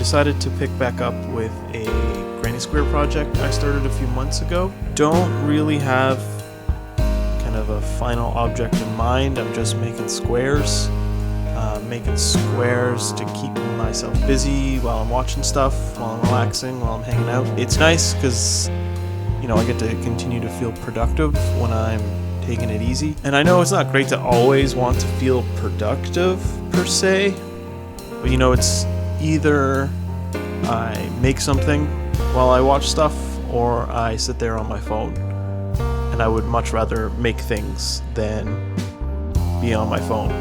decided to pick back up with a granny square project I started a few months ago. Don't really have kind of a final object in mind. I'm just making squares. To keep myself busy while I'm watching stuff, while I'm relaxing, while I'm hanging out. It's nice because, I get to continue to feel productive when I'm taking it easy. And I know it's not great to always want to feel productive per se, but it's either I make something while I watch stuff or I sit there on my phone. And I would much rather make things than be on my phone.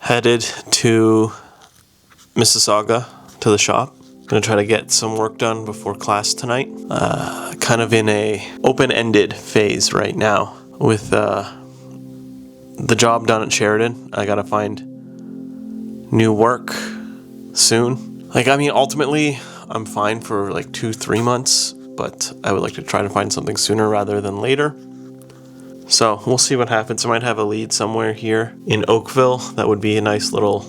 Headed to Mississauga to the shop. Gonna try to get some work done before class tonight. Kind of in a open-ended phase right now with the job done at Sheridan. I gotta find new work soon. Ultimately, I'm fine for 2-3 months, but I would like to try to find something sooner rather than later. So we'll see what happens. I might have a lead somewhere here in Oakville. That would be a nice little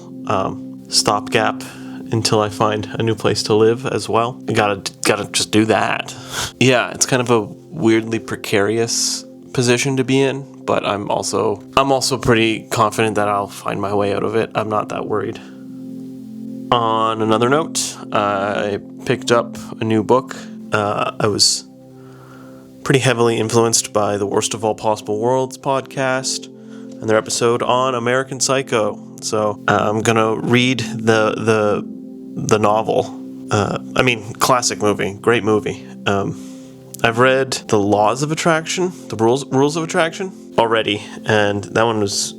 stopgap until I find a new place to live as well. I gotta just do that. Yeah, it's kind of a weirdly precarious position to be in, but I'm also pretty confident that I'll find my way out of it. I'm not that worried. On another note, I picked up a new book. I was pretty heavily influenced by the Worst of All Possible Worlds podcast and their episode on American Psycho. So I'm gonna read the novel. Classic movie, great movie. I've read The Laws of Attraction, the Rules of Attraction already, and that one was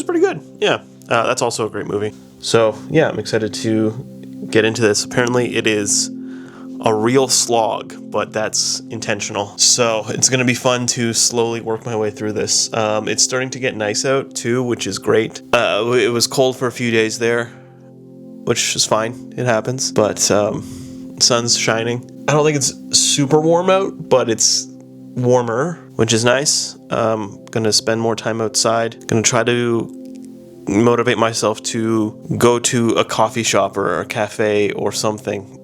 pretty good. Yeah, that's also a great movie. So yeah, I'm excited to get into this. Apparently, it is a real slog, but that's intentional. So it's going to be fun to slowly work my way through this. It's starting to get nice out too, which is great. It was cold for a few days there, which is fine. It happens. But sun's shining. I don't think it's super warm out, but it's warmer, which is nice. Going to spend more time outside. Going to try to motivate myself to go to a coffee shop or a cafe or something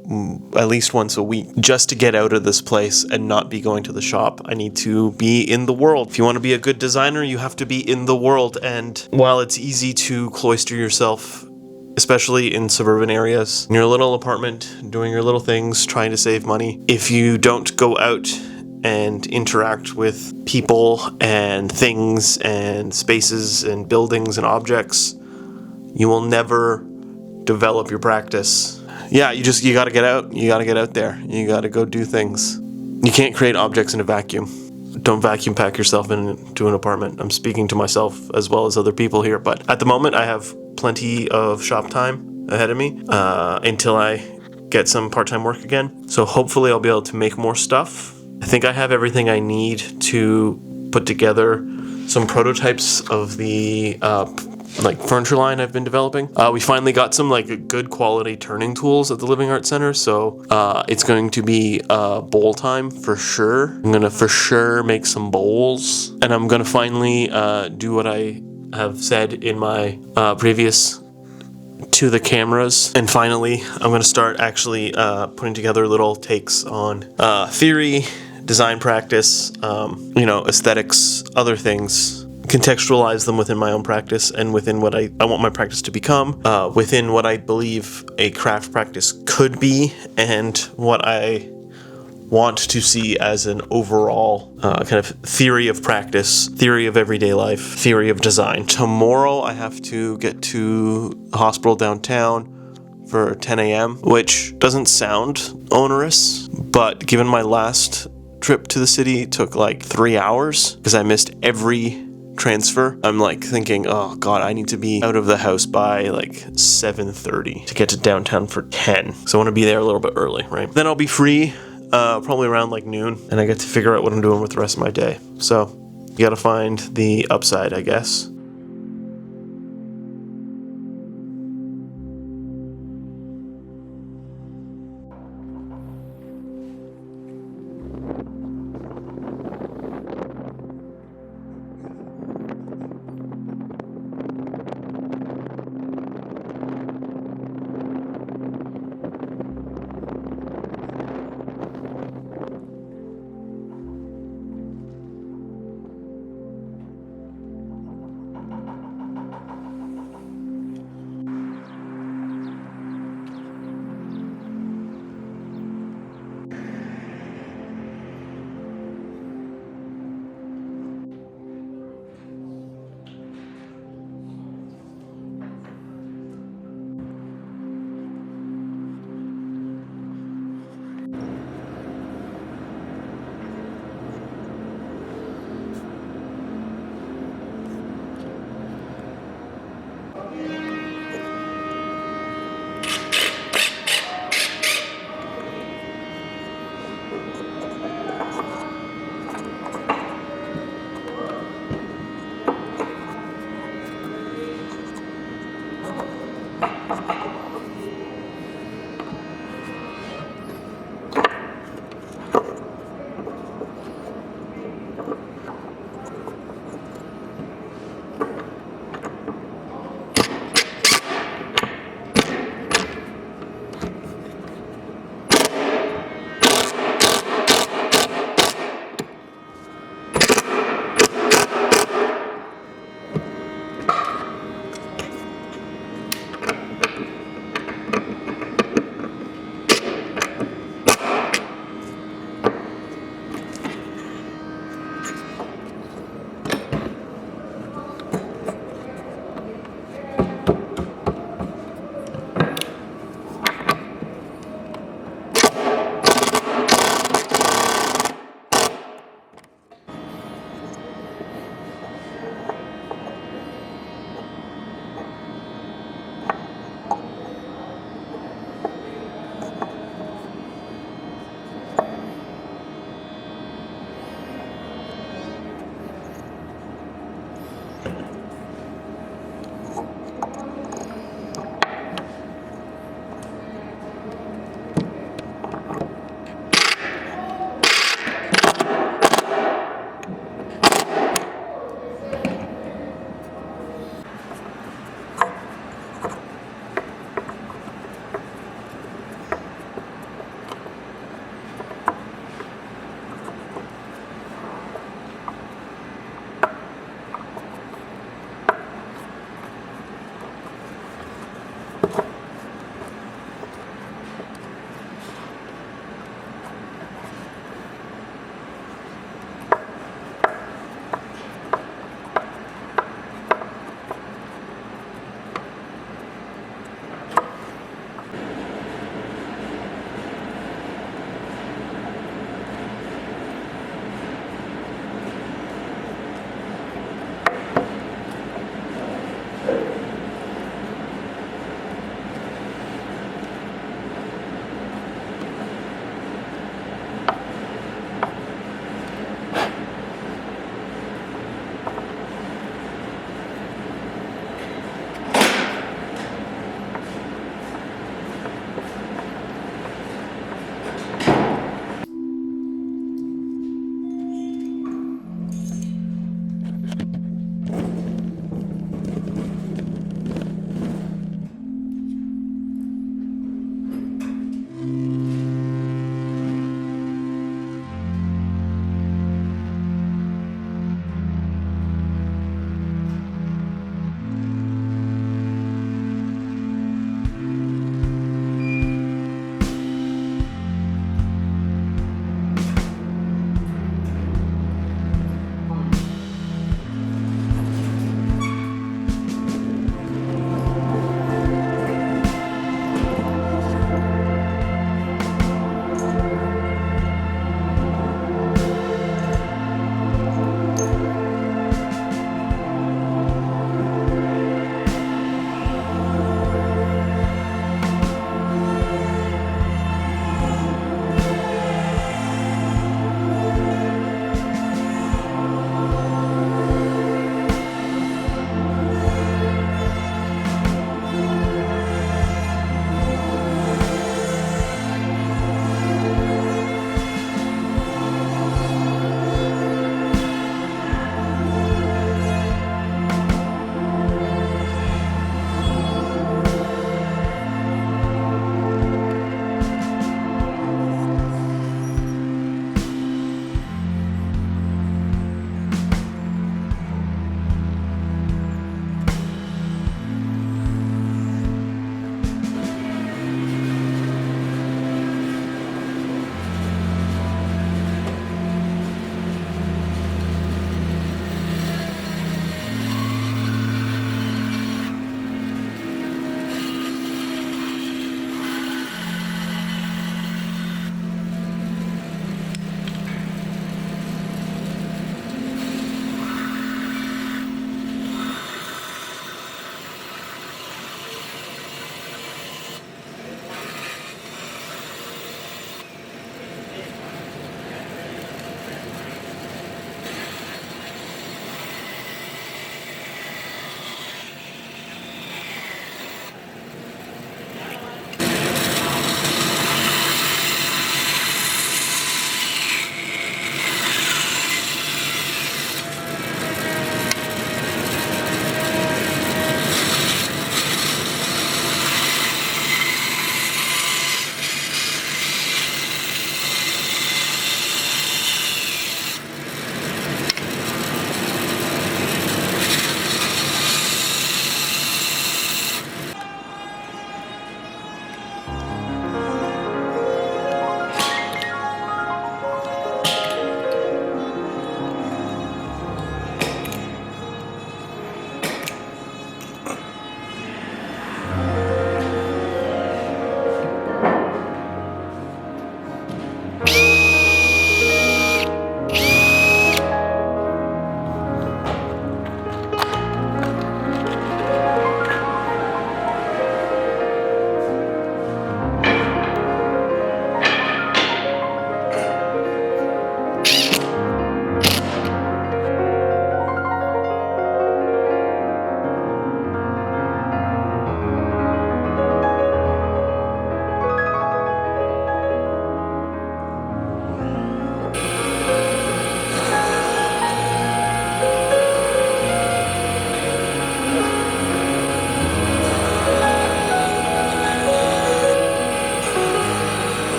at least once a week just to get out of this place and not be going to the shop. I need to be in the world. If you want to be a good designer, you have to be in the world. And while it's easy to cloister yourself, especially in suburban areas, in your little apartment, doing your little things, trying to save money, if you don't go out and interact with people and things and spaces and buildings and objects, you will never develop your practice. Yeah, you gotta get out. You gotta get out there. You gotta go do things. You can't create objects in a vacuum. Don't vacuum pack yourself into an apartment. I'm speaking to myself as well as other people here, but at the moment I have plenty of shop time ahead of me until I get some part-time work again. So hopefully I'll be able to make more stuff. I think I have everything I need to put together some prototypes of the furniture line I've been developing. We finally got some good quality turning tools at the Living Arts Center, so it's going to be bowl time for sure. I'm gonna for sure make some bowls, and I'm gonna finally do what I have said in my previous to the cameras, and finally I'm going to start actually putting together little takes on theory, design practice, aesthetics, other things, contextualize them within my own practice and within what I want my practice to become, within what I believe a craft practice could be, and what I want to see as an overall kind of theory of practice, theory of everyday life, theory of design. Tomorrow I have to get to the hospital downtown for 10 a.m., which doesn't sound onerous, but given my last trip to the city took 3 hours because I missed every transfer, I'm thinking, oh god, I need to be out of the house by 7:30 to get to downtown for 10. So I want to be there a little bit early, right? Then I'll be free probably around noon, and I get to figure out what I'm doing with the rest of my day. So you gotta find the upside, I guess.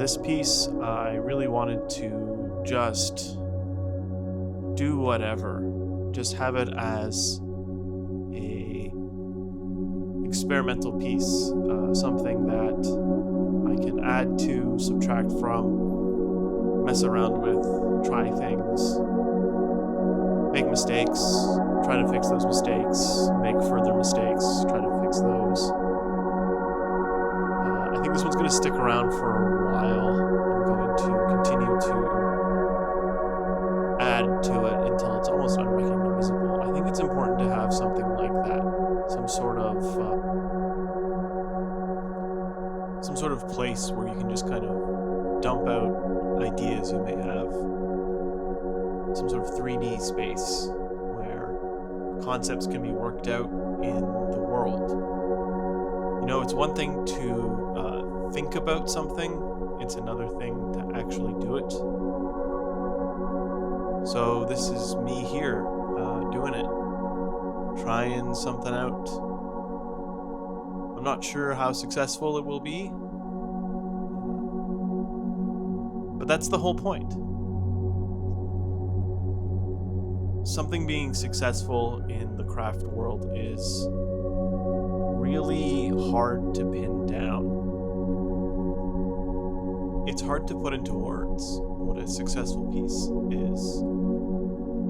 this piece, I really wanted to just do whatever. Just have it as a experimental piece, something that I can add to, subtract from, mess around with, try things, make mistakes, try to fix those mistakes, make further mistakes, try to fix those. I think this one's going to stick around for a while. I'm going to continue to add to it until it's almost unrecognizable. I think it's important to have something like that, some sort of place where you can just kind of dump out ideas you may have, some sort of 3D space where concepts can be worked out in the world. You know, it's one thing to think about something, it's another thing to actually do it. So this is me here, doing it, trying something out. I'm not sure how successful it will be, but that's the whole point. Something being successful in the craft world is really hard to pin down. It's hard to put into words what a successful piece is.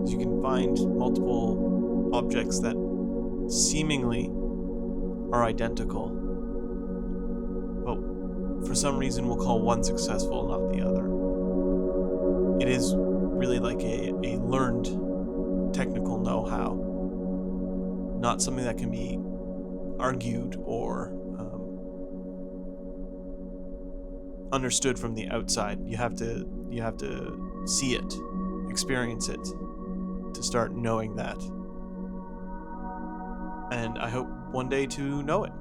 You can find multiple objects that seemingly are identical, but for some reason we'll call one successful, not the other. It is really like a learned technical know-how, not something that can be argued or understood from the outside. You have to see it, experience it, to start knowing that. And I hope one day to know it.